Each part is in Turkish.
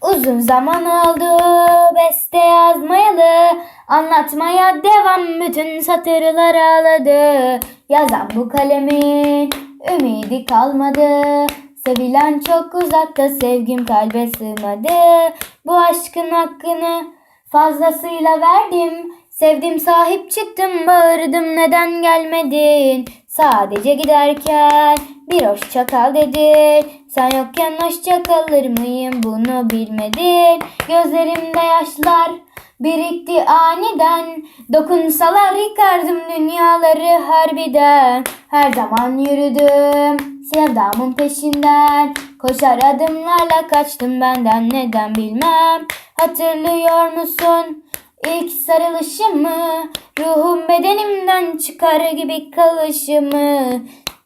Uzun zaman oldu beste yazmayalı, anlatmaya devam bütün satırlar ağladı. Yazan bu kalemin ümidi kalmadı, sevilen çok uzakta sevgim kalbe sığmadı. Bu aşkın hakkını fazlasıyla verdim, sevdim sahip çıktım bağırdım neden gelmedin. Sadece giderken bir hoşça kal dedin, sen yokken hoşça kalır mıyım bunu bilmedin. Gözlerimde yaşlar birikti aniden, dokunsalar yıkardım dünyaları harbiden. Her zaman yürüdüm sevdamın peşinden, koşar adımlarla kaçtım benden neden bilmem. Hatırlıyor musun İlk sarılışımı, ruhum bedenimden çıkar gibi kalışımı.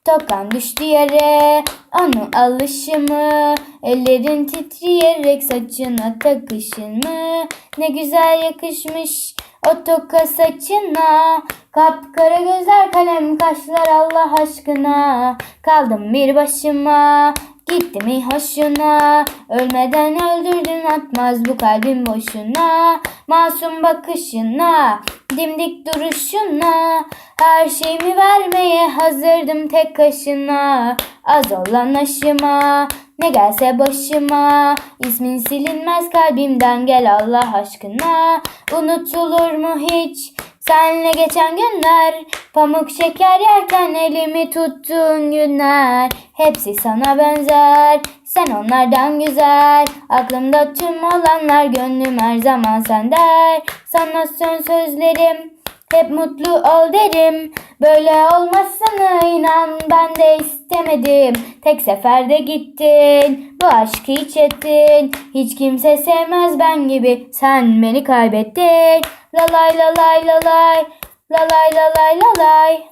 Tokan düştü yere, onu alışımı, ellerin titreyerek saçına takışımı. Ne güzel yakışmış o toka saçına, kapkara gözler kalem kaşlar Allah aşkına. Kaldım bir başıma, gitti mi hoşuna, ölmeden öldürdün atmaz bu kalbim boşuna. Masum bakışına, dimdik duruşuna, her şeyimi vermeye hazırdım tek kaşına. Az olan aşıma, ne gelse başıma, ismin silinmez kalbimden gel Allah aşkına. Unutulur mu hiç senle geçen günler, pamuk şeker yerken elimi tuttuğun günler. Hepsi sana benzer, sen onlardan güzel, aklımda tüm olanlar gönlüm her zaman sende. Sana son sözlerim hep mutlu ol derim, böyle olmasını inan ben de istemedim. Tek seferde gittin, bu aşkı hiç ettin, hiç kimse sevmez ben gibi sen beni kaybettin. Lalay lalay lalay, lalay lalay lalay.